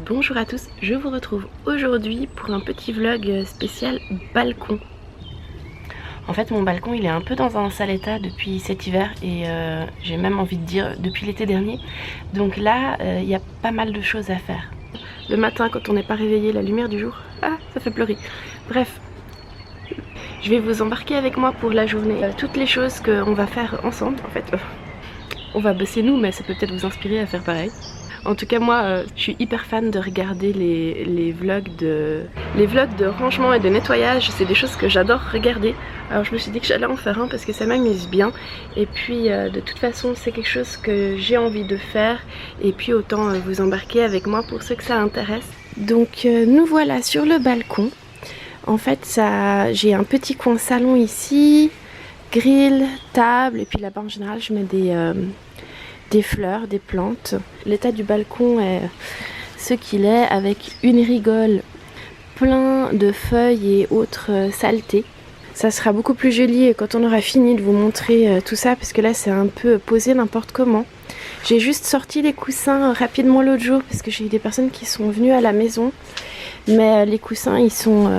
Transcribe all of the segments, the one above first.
Bonjour à tous, je vous retrouve aujourd'hui pour un petit vlog spécial balcon. En fait mon balcon il est un peu dans un sale état depuis cet hiver et j'ai même envie de dire depuis l'été dernier. Donc là il y a pas mal de choses à faire. Le matin quand on n'est pas réveillé, la lumière du jour, ça fait pleurer. Bref, je vais vous embarquer avec moi pour la journée. Toutes les choses qu'on va faire ensemble en fait. On va bosser nous mais ça peut peut-être vous inspirer à faire pareil. En tout cas moi je suis hyper fan de regarder les vlogs de rangement et de nettoyage. C'est des choses que j'adore regarder. Alors je me suis dit que j'allais en faire un parce que ça m'amuse bien. Et puis de toute façon c'est quelque chose que j'ai envie de faire. Et puis autant vous embarquer avec moi pour ceux que ça intéresse. Donc nous voilà sur le balcon. En fait j'ai un petit coin salon ici. Grill, table et puis là-bas en général je mets des fleurs, des plantes. L'état du balcon est ce qu'il est avec une rigole plein de feuilles et autres saletés. Ça sera beaucoup plus joli quand on aura fini de vous montrer tout ça parce que là c'est un peu posé n'importe comment. J'ai juste sorti les coussins rapidement l'autre jour parce que j'ai eu des personnes qui sont venues à la maison mais les coussins ils sont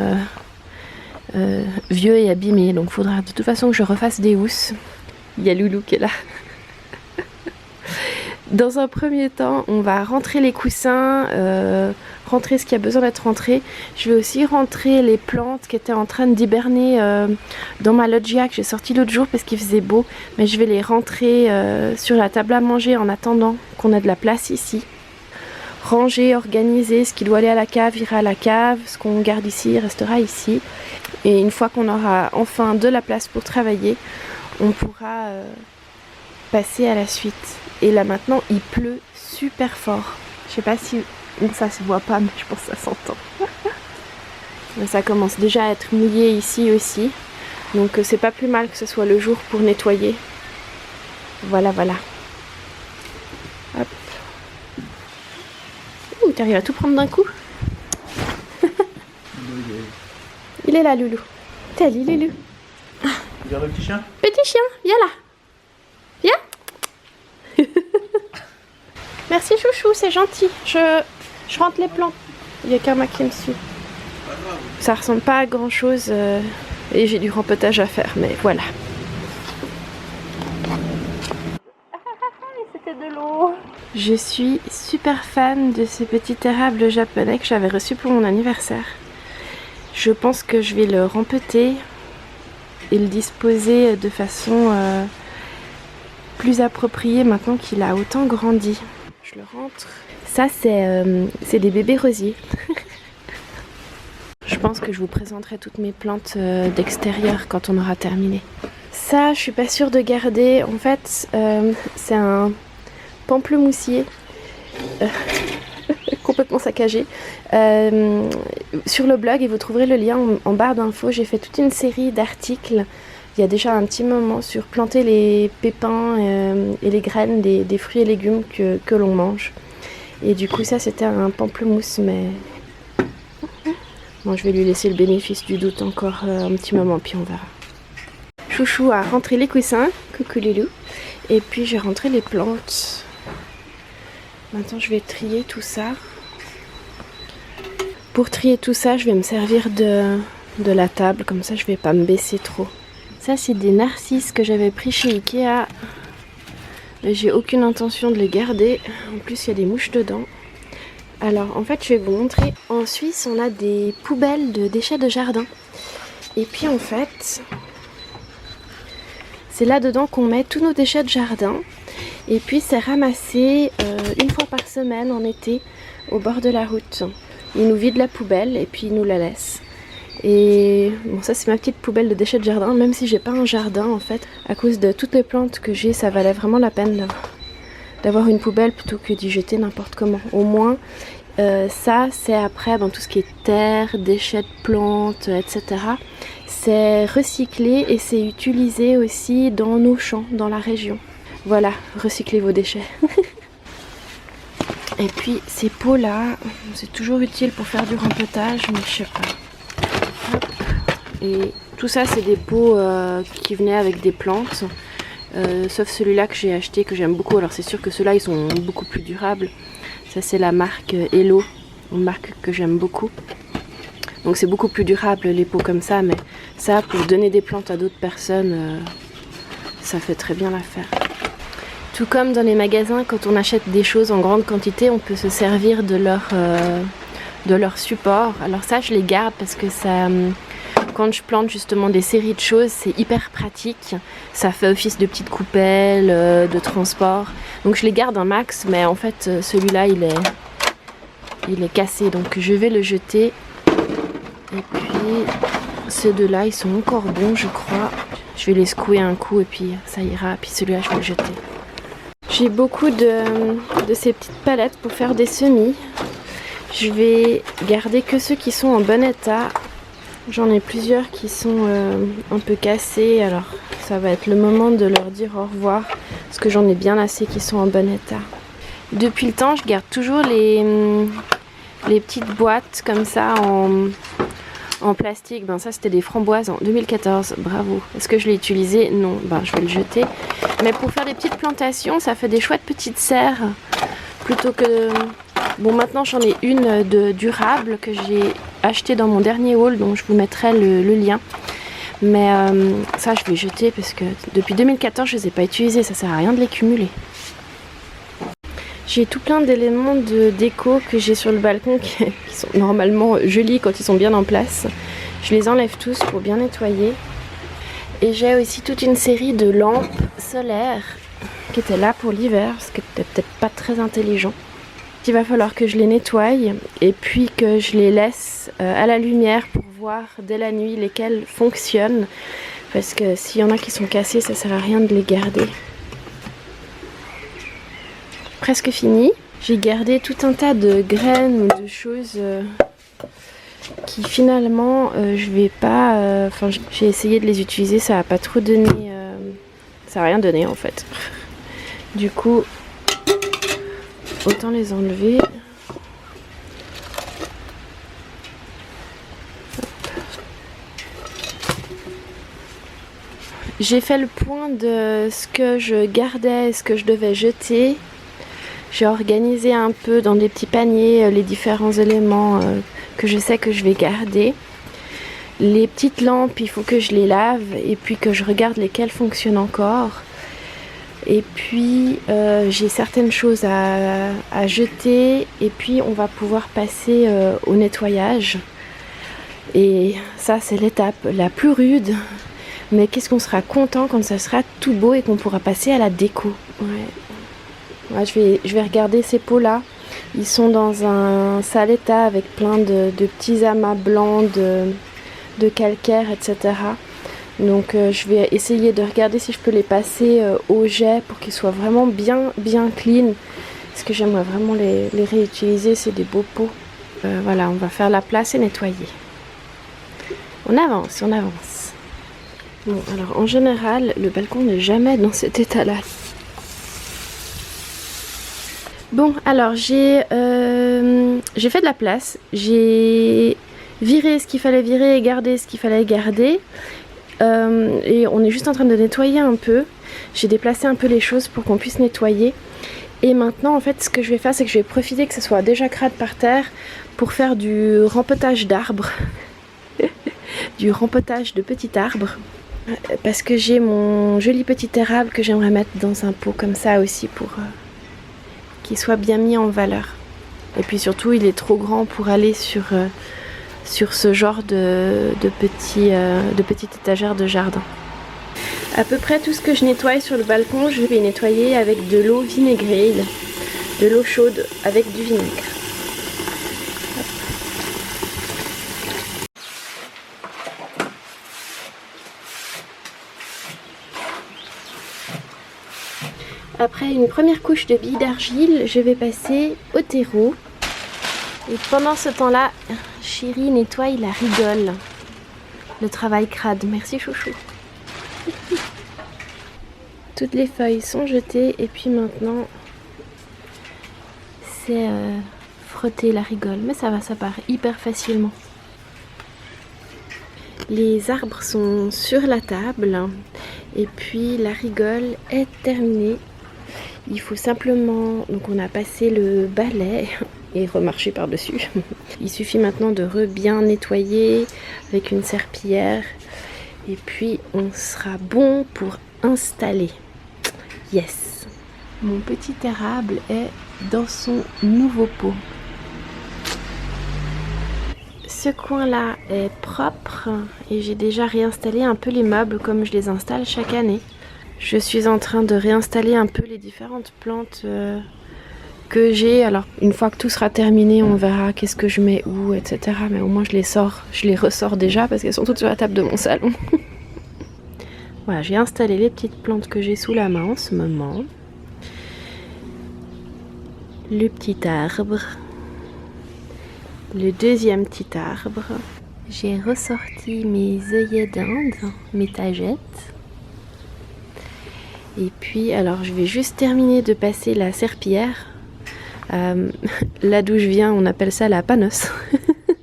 vieux et abîmés donc il faudra de toute façon que je refasse des housses. Il y a Loulou qui est là. Dans un premier temps, on va rentrer les coussins, rentrer ce qui a besoin d'être rentré. Je vais aussi rentrer les plantes qui étaient en train d'hiberner dans ma loggia que j'ai sorti l'autre jour parce qu'il faisait beau. Mais je vais les rentrer sur la table à manger en attendant qu'on ait de la place ici. Ranger, organiser, ce qui doit aller à la cave ira à la cave, ce qu'on garde ici restera ici. Et une fois qu'on aura enfin de la place pour travailler, on pourra passer à la suite. Et là maintenant il pleut super fort. Je sais pas si ça se voit pas mais je pense que ça s'entend. Ça commence déjà à être mouillé ici aussi. Donc c'est pas plus mal que ce soit le jour pour nettoyer. Voilà voilà. Hop. Ouh, t'arrives à tout prendre d'un coup. Il est là Loulou. T'es allé Loulou. Regarde le petit chien. Petit chien, viens là. Viens. Merci chouchou, c'est gentil. Je rentre les plantes. Il y a Karma qui me suit. Ça ressemble pas à grand chose et j'ai du rempotage à faire, mais voilà. C'était de l'eau. Je suis super fan de ce petit érable japonais que j'avais reçu pour mon anniversaire. Je pense que je vais le rempeter et le disposer de façon plus appropriée maintenant qu'il a autant grandi. Je le rentre. Ça c'est des bébés rosiers. Je pense que je vous présenterai toutes mes plantes d'extérieur quand on aura terminé. Ça je suis pas sûre de garder. En fait c'est un pamplemoussier complètement saccagé. Sur le blog et vous trouverez le lien en barre d'infos. J'ai fait toute une série d'articles il y a déjà un petit moment sur planter les pépins et les graines des fruits et légumes que l'on mange. Et du coup ça c'était un pamplemousse mais bon, je vais lui laisser le bénéfice du doute encore un petit moment puis on verra. Chouchou a rentré les coussins, coucou Loulou, et puis j'ai rentré les plantes. Maintenant je vais trier tout ça. Pour trier tout ça je vais me servir de la table, comme ça je vais pas me baisser trop. Ça c'est des narcisses que j'avais pris chez Ikea. J'ai aucune intention de les garder. En plus il y a des mouches dedans. Alors en fait je vais vous montrer. En Suisse on a des poubelles de déchets de jardin. Et puis en fait c'est là dedans qu'on met tous nos déchets de jardin. Et puis c'est ramassé une fois par semaine en été au bord de la route. Ils nous vident la poubelle et puis ils nous la laissent. Et bon ça c'est ma petite poubelle de déchets de jardin, même si j'ai pas un jardin en fait. À cause de toutes les plantes que j'ai, ça valait vraiment la peine d'avoir une poubelle plutôt que d'y jeter n'importe comment. Au moins ça c'est après dans tout ce qui est terre, déchets de plantes, etc. C'est recyclé et c'est utilisé aussi dans nos champs, dans la région. Voilà, recyclez vos déchets. Et puis ces pots là, c'est toujours utile pour faire du rempotage, mais je sais pas. Hop. Et tout ça c'est des pots qui venaient avec des plantes, sauf celui-là que j'ai acheté que j'aime beaucoup. Alors c'est sûr que ceux-là ils sont beaucoup plus durables. Ça c'est la marque Hello. une marque que j'aime beaucoup. Donc c'est beaucoup plus durable les pots comme ça, mais ça pour donner des plantes à d'autres personnes, ça fait très bien l'affaire. Tout comme dans les magasins, quand on achète des choses en grande quantité, on peut se servir de leur support. Alors ça, je les garde parce que ça, quand je plante justement des séries de choses, c'est hyper pratique. Ça fait office de petite coupelle, de transport. Donc je les garde un max, mais en fait celui-là il est cassé, donc je vais le jeter. Et puis ces deux-là, ils sont encore bons, je crois. Je vais les secouer un coup et puis ça ira. Puis celui-là, je vais le jeter. J'ai beaucoup de ces petites palettes pour faire des semis. Je vais garder que ceux qui sont en bon état. J'en ai plusieurs qui sont un peu cassés. Alors ça va être le moment de leur dire au revoir. Parce que j'en ai bien assez qui sont en bon état. Depuis le temps, je garde toujours les petites boîtes comme ça en plastique. Ben ça c'était des framboises en 2014, bravo. Est-ce que je l'ai utilisé? Non, ben je vais le jeter. Mais pour faire des petites plantations, ça fait des chouettes petites serres. Plutôt que... Bon, maintenant j'en ai une de durable que j'ai achetée dans mon dernier haul, donc je vous mettrai le lien. Mais ça je vais jeter parce que depuis 2014 je ne les ai pas utilisés, ça sert à rien de les cumuler. J'ai tout plein d'éléments de déco que j'ai sur le balcon qui sont normalement jolis quand ils sont bien en place. Je les enlève tous pour bien nettoyer. Et j'ai aussi toute une série de lampes solaires qui étaient là pour l'hiver, ce qui n'était peut-être pas très intelligent. Il va falloir que je les nettoie et puis que je les laisse à la lumière pour voir dès la nuit lesquelles fonctionnent. Parce que s'il y en a qui sont cassés, ça sert à rien de les garder. Presque fini. J'ai gardé tout un tas de graines ou de choses qui finalement je vais pas... Enfin j'ai essayé de les utiliser, ça a pas trop donné... ça a rien donné en fait. Du coup, autant les enlever. J'ai fait le point de ce que je gardais et ce que je devais jeter. J'ai organisé un peu dans des petits paniers les différents éléments que je sais que je vais garder. Les petites lampes, il faut que je les lave et puis que je regarde lesquelles fonctionnent encore. Et puis j'ai certaines choses à jeter et puis on va pouvoir passer au nettoyage. Et ça c'est l'étape la plus rude. Mais qu'est-ce qu'on sera content quand ça sera tout beau et qu'on pourra passer à la déco. Ouais, je vais regarder ces pots là. Ils sont dans un sale état avec plein de petits amas blancs de calcaire, etc. Donc je vais essayer de regarder si je peux les passer au jet pour qu'ils soient vraiment bien clean. Parce que j'aimerais vraiment les réutiliser, c'est des beaux pots. Voilà, on va faire la place et nettoyer. On avance, on avance. Bon, alors en général, le balcon n'est jamais dans cet état-là. Bon, alors j'ai fait de la place. J'ai viré ce qu'il fallait virer et gardé ce qu'il fallait garder. Et on est juste en train de nettoyer un peu. J'ai déplacé un peu les choses pour qu'on puisse nettoyer. Et maintenant, en fait, ce que je vais faire, c'est que je vais profiter que ce soit déjà crade par terre pour faire du rempotage d'arbres. Du rempotage de petits arbres. Parce que j'ai mon joli petit érable que j'aimerais mettre dans un pot comme ça aussi pour qu'il soit bien mis en valeur. Et puis surtout, il est trop grand pour aller sur ce genre de petite étagère de jardin. À peu près tout ce que je nettoie sur le balcon, je vais nettoyer avec de l'eau vinaigrée, de l'eau chaude avec du vinaigre. Après une première couche de billes d'argile, je vais passer au terreau. Et pendant ce temps-là, chérie nettoie la rigole. Le travail crade. Merci chouchou. Toutes les feuilles sont jetées et puis maintenant, c'est frotter la rigole. Mais ça va, ça part hyper facilement. Les arbres sont sur la table et puis la rigole est terminée. Il faut simplement, donc on a passé le balai et remarcher par-dessus. Il suffit maintenant de bien nettoyer avec une serpillière et puis on sera bon pour installer. Yes! Mon petit érable est dans son nouveau pot. Ce coin-là est propre et j'ai déjà réinstallé un peu les meubles comme je les installe chaque année. Je suis en train de réinstaller un peu les différentes plantes que j'ai. Alors une fois que tout sera terminé, on verra qu'est-ce que je mets où, etc. Mais au moins je les ressors déjà parce qu'elles sont toutes sur la table de mon salon. Voilà, j'ai installé les petites plantes que j'ai sous la main en ce moment. Le petit arbre. Le deuxième petit arbre. J'ai ressorti mes œillets d'Inde, mes tagettes. Et puis, alors je vais juste terminer de passer la serpillière. Là d'où je viens, on appelle ça la panosse.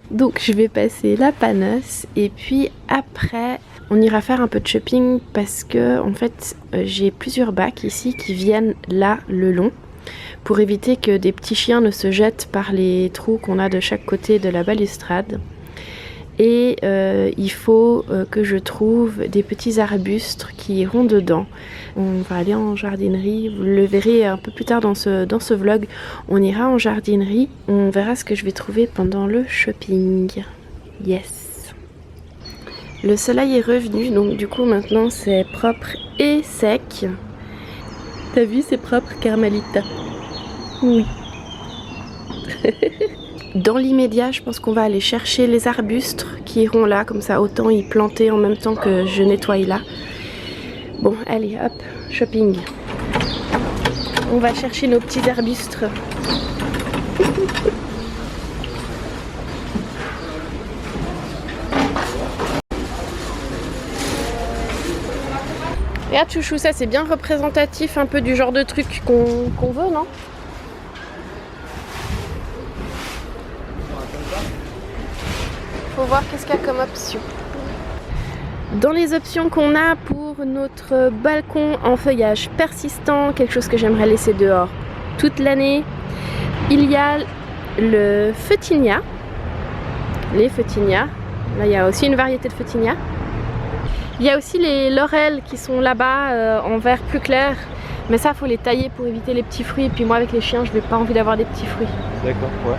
Donc je vais passer la panosse. Et puis après, on ira faire un peu de shopping parce que en fait, j'ai plusieurs bacs ici qui viennent là le long. Pour éviter que des petits chiens ne se jettent par les trous qu'on a de chaque côté de la balustrade. Et il faut que je trouve des petits arbustes qui iront dedans. On va aller en jardinerie, vous le verrez un peu plus tard dans ce vlog. On ira en jardinerie, on verra ce que je vais trouver pendant le shopping. Yes! Le soleil est revenu, donc du coup maintenant c'est propre et sec. T'as vu, c'est propre, Carmelita? Oui. Dans l'immédiat, je pense qu'on va aller chercher les arbustes qui iront là, comme ça autant y planter en même temps que je nettoie là. Bon, allez, hop, shopping. On va chercher nos petits arbustes. Regarde chouchou, ça c'est bien représentatif un peu du genre de truc qu'on veut, non? Faut voir qu'est-ce qu'il y a comme option. Dans les options qu'on a pour notre balcon en feuillage persistant, quelque chose que j'aimerais laisser dehors toute l'année, il y a le photinia. Les photinia. Là il y a aussi une variété de photinia. Il y a aussi les laurels qui sont là-bas en vert plus clair. Mais ça, faut les tailler pour éviter les petits fruits. Et puis moi, avec les chiens, je n'ai pas envie d'avoir des petits fruits. D'accord, ouais,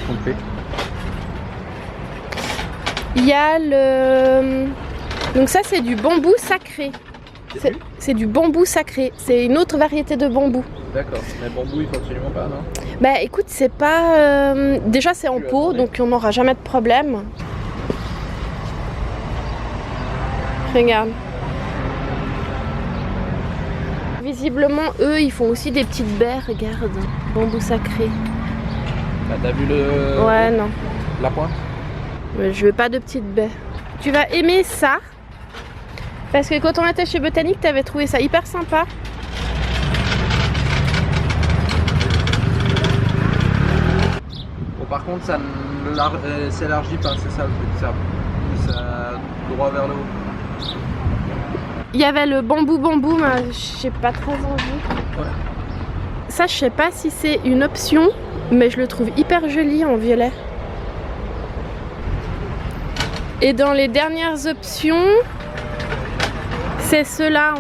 compris. Il y a le... Donc ça, c'est du bambou sacré. C'est du bambou sacré. C'est une autre variété de bambou. D'accord, mais bambou, il faut absolument pas, non? Bah écoute, c'est pas... Déjà, c'est en pot, donc on n'aura jamais de problème. Regarde. Visiblement, eux, ils font aussi des petites baies, regarde. Bambou sacré. Ah, t'as vu le... Ouais, non. La pointe? Mais je veux pas de petites baies. Tu vas aimer ça. Parce que quand on était chez Botanique, t'avais trouvé ça hyper sympa. Bon, par contre, ça s'élargit pas, c'est ça le truc. Ça pousse droit vers le haut. Il y avait le bambou, mais j'ai pas très envie. Ouais. Ça, je sais pas si c'est une option, mais je le trouve hyper joli en violet. Et dans les dernières options, c'est ceux-là.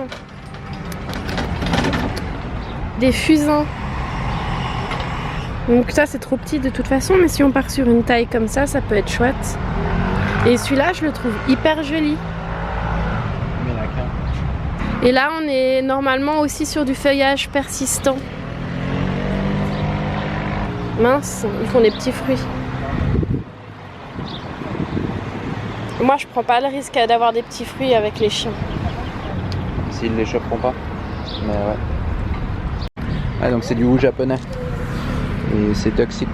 Des fusains. Donc ça, c'est trop petit de toute façon, mais si on part sur une taille comme ça, ça peut être chouette. Et celui-là, je le trouve hyper joli. Et là, on est normalement aussi sur du feuillage persistant. Mince, ils font des petits fruits. Moi, je prends pas le risque d'avoir des petits fruits avec les chiens. S'ils les choperont pas. Mais ouais. Ah, donc c'est du hou japonais. Et c'est toxique.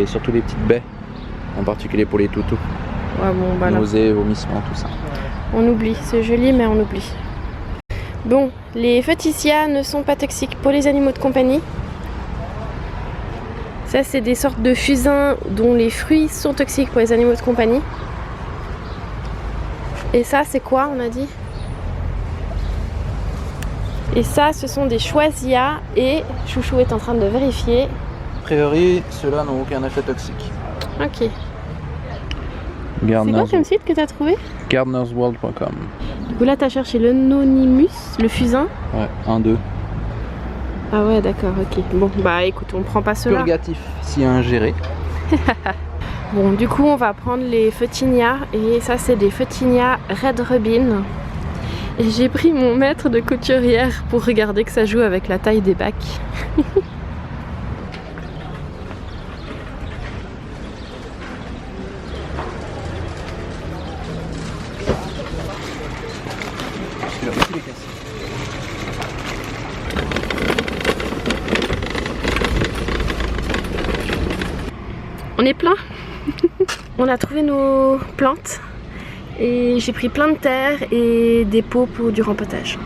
Surtout les petites baies. En particulier pour les toutous. Ouais, bon, bah nausées, vomissements, tout ça. On oublie, c'est joli, mais on oublie. Bon, les photicia ne sont pas toxiques pour les animaux de compagnie. Ça, c'est des sortes de fusains dont les fruits sont toxiques pour les animaux de compagnie. Et ça, c'est quoi, on a dit? Et ça, ce sont des choisias. Et Chouchou est en train de vérifier. priori, ceux-là n'ont aucun effet toxique. Ok. C'est quoi comme site que tu as trouvé? Gardenersworld.com. Du coup là tu as cherché le Nonimus, le fusain. Ouais, 1-2. Ah ouais d'accord, ok. Bon bah écoute, on prend pas ceux-là. Purgatif si ingéré. Bon du coup on va prendre les Photinia et ça c'est des Photinia Red Rubin. Et j'ai pris mon maître de couturière pour regarder que ça joue avec la taille des bacs. On est plein. On a trouvé nos plantes et j'ai pris plein de terre et des pots pour du rempotage.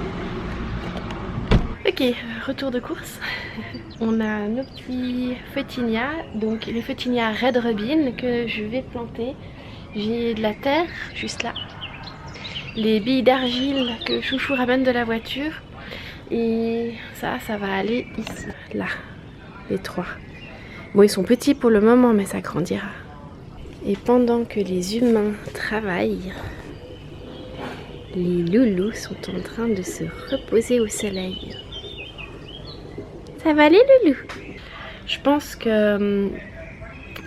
Ok, retour de course. On a nos petits Photinia, donc les Photinia Red Rubin que je vais planter. J'ai de la terre juste là, les billes d'argile que Chouchou ramène de la voiture et ça va aller ici, là, les trois. Bon, ils sont petits pour le moment, mais ça grandira. Et pendant que les humains travaillent, les loulous sont en train de se reposer au soleil. Ça va les loulous? Je pense que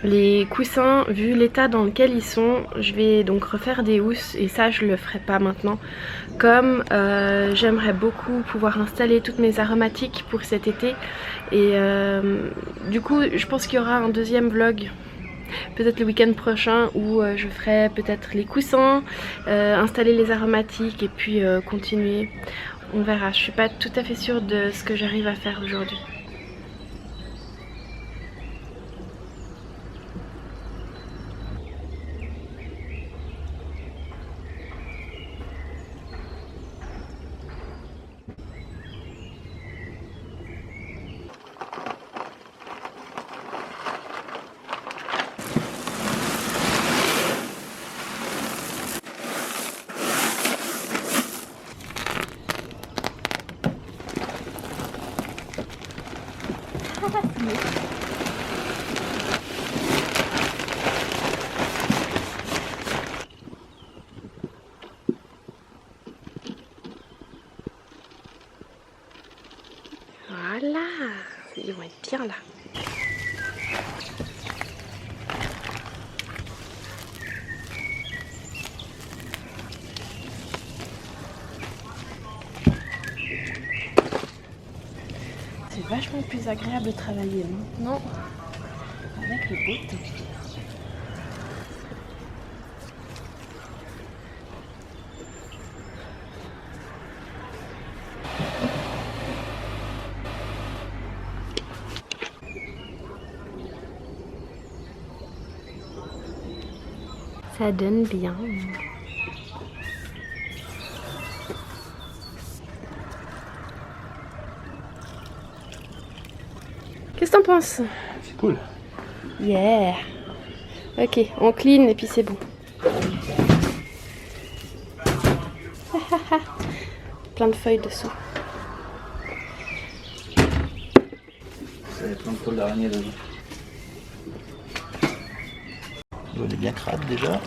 les coussins, vu l'état dans lequel ils sont, je vais donc refaire des housses et ça je le ferai pas maintenant. Comme j'aimerais beaucoup pouvoir installer toutes mes aromatiques pour cet été et du coup je pense qu'il y aura un deuxième vlog peut-être le week-end prochain où je ferai peut-être les coussins, installer les aromatiques et puis continuer. On verra, je suis pas tout à fait sûre de ce que j'arrive à faire aujourd'hui. Voilà, ils vont être bien là. C'est vachement plus agréable de travailler maintenant avec le beau temps. Ça donne bien. Qu'est-ce que t'en penses? C'est cool. Yeah. Ok, on clean et puis c'est bon. Plein de feuilles dessous. Ça y a plein de toiles d'araignée dedans. Elle est bien crade déjà.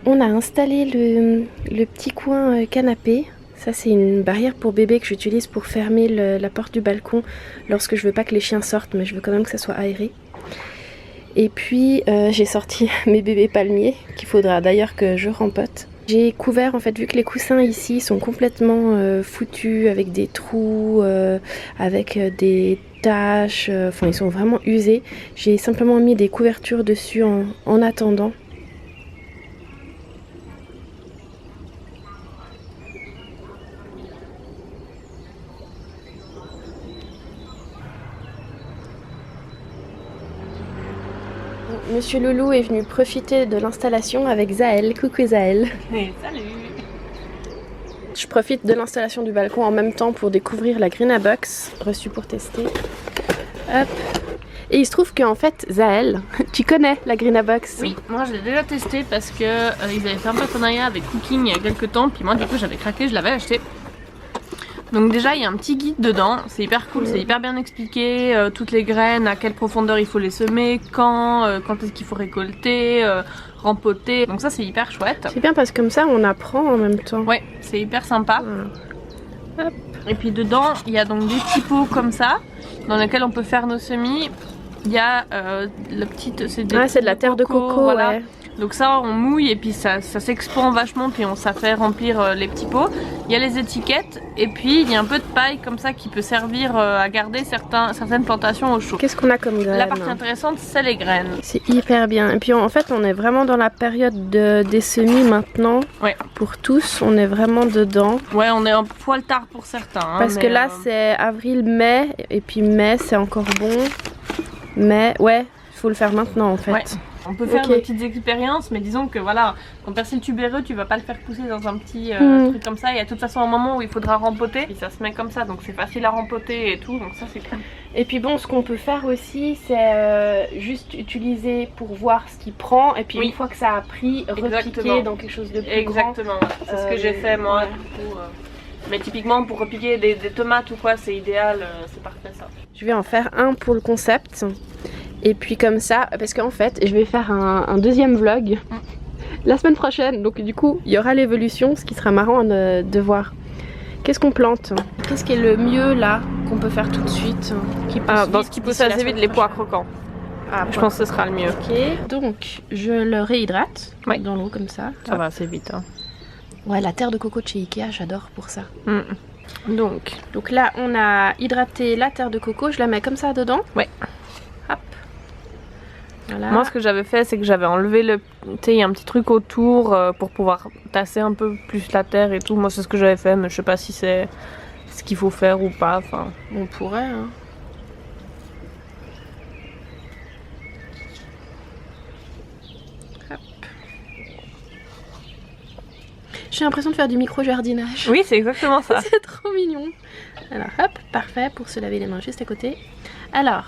On a installé le petit coin canapé. Ça c'est une barrière pour bébé que j'utilise pour fermer la porte du balcon lorsque je veux pas que les chiens sortent, mais je veux quand même que ça soit aéré. Et puis j'ai sorti mes bébés palmiers qu'il faudra d'ailleurs que je rempote. J'ai couvert en fait, vu que les coussins ici sont complètement foutus avec des trous, avec des taches, enfin ils sont vraiment usés. J'ai simplement mis des couvertures dessus en attendant. Monsieur Loulou est venu profiter de l'installation avec Zaël. Coucou Zaël. Hey, salut. Je profite de l'installation du balcon en même temps pour découvrir la Green Box reçue pour tester. Hop. Et il se trouve qu'en fait, Zaël, tu connais la Greenabox? Oui, moi je l'ai déjà testé parce que ils avaient fait un partenariat avec Cooking il y a quelques temps, puis moi du coup j'avais craqué, je l'avais acheté. Donc déjà il y a un petit guide dedans, c'est hyper cool, c'est hyper bien expliqué, toutes les graines, à quelle profondeur il faut les semer, quand est-ce qu'il faut récolter, rempoter, donc ça c'est hyper chouette. C'est bien parce que comme ça on apprend en même temps. Ouais, c'est hyper sympa. Hop. Et puis dedans il y a donc des petits pots comme ça, dans lesquels on peut faire nos semis. Il y a la petite, c'est de la terre de coco, voilà. Ouais. Donc ça on mouille et puis ça s'expand vachement, puis ça fait remplir les petits pots. Il y a les étiquettes et puis il y a un peu de paille comme ça qui peut servir à garder certaines plantations au chaud. Qu'est-ce qu'on a comme graines? La partie intéressante c'est les graines. C'est hyper bien. Et puis en fait on est vraiment dans la période des semis maintenant. Ouais. Pour tous, on est vraiment dedans. Ouais, on est un poil tard pour certains. Hein, parce que là c'est avril-mai et puis mai c'est encore bon. Mais ouais, il faut le faire maintenant en fait. Ouais. On peut faire des petites expériences, mais disons que voilà, ton persil tubéreux, tu vas pas le faire pousser dans un petit truc comme ça. Il y a de toute façon un moment où il faudra rempoter. Et ça se met comme ça, donc c'est facile à rempoter et tout, donc ça c'est cool. Et puis bon, ce qu'on peut faire aussi, c'est juste utiliser pour voir ce qu'il prend. Et puis une fois que ça a pris, repiquer dans quelque chose de plus Exactement, c'est ce que j'ai fait moi. Du coup, mais typiquement pour repiquer des tomates ou quoi, c'est idéal, c'est parfait ça. Je vais en faire un pour le concept. Et puis comme ça, parce qu'en fait, je vais faire un deuxième vlog la semaine prochaine. Donc du coup, il y aura l'évolution, ce qui sera marrant de voir. Qu'est-ce qu'on plante? Qu'est-ce qui est le mieux là, qu'on peut faire tout de suite? Dans ce qui pousse assez vite, les pois croquants. Je pense que ce sera le mieux. Ok, donc je le réhydrate dans l'eau comme ça. Ça va assez vite. Hein. Ouais, la terre de coco de chez Ikea, j'adore pour ça. Donc là, on a hydraté la terre de coco, je la mets comme ça dedans. Ouais. Hop. Voilà. Moi, ce que j'avais fait, c'est que j'avais enlevé il y a un petit truc autour pour pouvoir tasser un peu plus la terre et tout. Moi, c'est ce que j'avais fait, mais je sais pas si c'est ce qu'il faut faire ou pas. Enfin, on pourrait. Hein. Hop. J'ai l'impression de faire du micro-jardinage. Oui, c'est exactement ça. C'est trop mignon. Alors, hop, parfait pour se laver les mains juste à côté. Alors.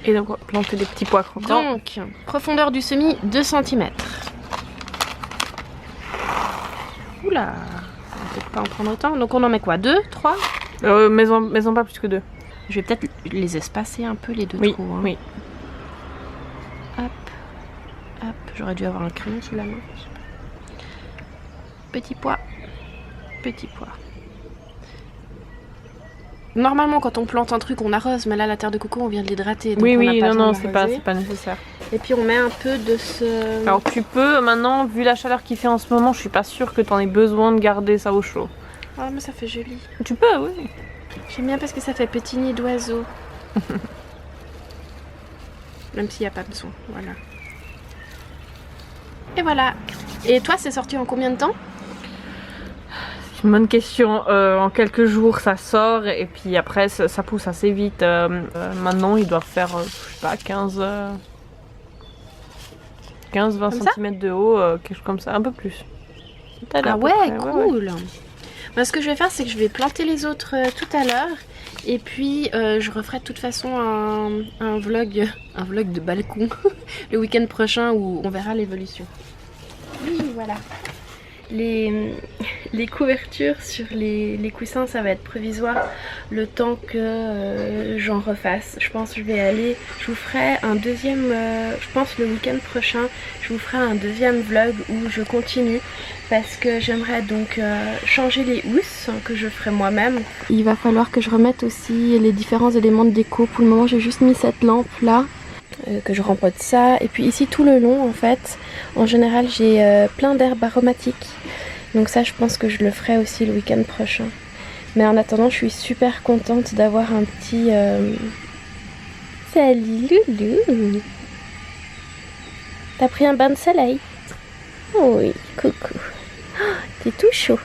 Et donc planter des petits pois croquants. Donc, profondeur du semis 2 cm. Oula, on va peut-être pas en prendre autant. Donc on en met quoi? 2, 3? Mais en pas plus que 2. Je vais peut-être les espacer un peu les deux trous. Hein. Oui. Hop, hop, j'aurais dû avoir un crayon sous la main. Petit pois, petit pois. Normalement, quand on plante un truc, on arrose, mais là, la terre de coco, on vient de l'hydrater. Oui, non, c'est pas nécessaire. Et puis, on met un peu de ce... Alors, tu peux, maintenant, vu la chaleur qu'il fait en ce moment, je suis pas sûre que tu en aies besoin de garder ça au chaud. Ah, mais ça fait joli. Tu peux, oui. J'aime bien parce que ça fait petit nid d'oiseau. Même s'il n'y a pas de son, voilà. Et voilà. Et toi, c'est sorti en combien de temps? C'est une bonne question. En quelques jours ça sort et puis après ça pousse assez vite. Maintenant ils doivent faire, je sais pas, 15-20 cm de haut, quelque chose comme ça, un peu plus. Ah ouais, cool. Ouais. Ben, ce que je vais faire, c'est que je vais planter les autres tout à l'heure. Et puis je referai de toute façon un vlog de balcon le week-end prochain où on verra l'évolution. Oui, voilà. Les couvertures sur les coussins, ça va être provisoire le temps que j'en refasse. Je pense que je vous ferai un deuxième, je pense le week-end prochain, je vous ferai un deuxième vlog où je continue parce que j'aimerais donc changer les housses que je ferai moi-même. Il va falloir que je remette aussi les différents éléments de déco. Pour le moment, j'ai juste mis cette lampe là. Que je rempote ça, et puis ici tout le long en fait en général j'ai plein d'herbes aromatiques, donc ça je pense que je le ferai aussi le week-end prochain, mais en attendant je suis super contente d'avoir un petit salut Loulou, t'as pris un bain de soleil? Oui, coucou, oh, t'es tout chaud,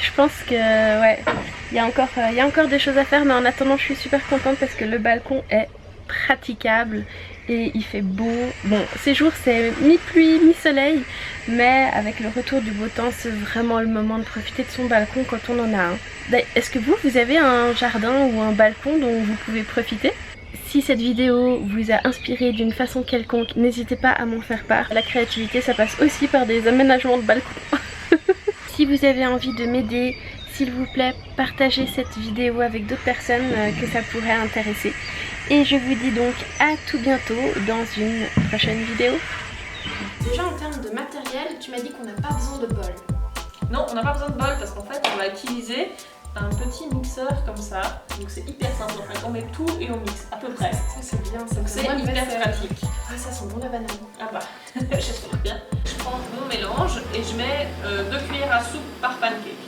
je pense que ouais, il y a encore des choses à faire, mais en attendant je suis super contente parce que le balcon est praticable et il fait beau. Bon, ces jours c'est mi-pluie, mi-soleil, mais avec le retour du beau temps, c'est vraiment le moment de profiter de son balcon quand on en a un. Est-ce que vous avez un jardin ou un balcon dont vous pouvez profiter ? Si cette vidéo vous a inspiré d'une façon quelconque, n'hésitez pas à m'en faire part. La créativité, ça passe aussi par des aménagements de balcon. Si vous avez envie de m'aider, s'il vous plaît, partagez cette vidéo avec d'autres personnes que ça pourrait intéresser. Et je vous dis donc à tout bientôt dans une prochaine vidéo. Déjà en termes de matériel, tu m'as dit qu'on n'a pas besoin de bol. Non, on n'a pas besoin de bol parce qu'en fait on va utiliser un petit mixeur comme ça. Donc c'est hyper simple, en fait on met tout et on mixe à peu près. Ça c'est bien, ça c'est hyper pratique. Ah ça sent bon la banane. Ah bah, j'espère bien. Je prends mon mélange et je mets 2 cuillères à soupe par pancake.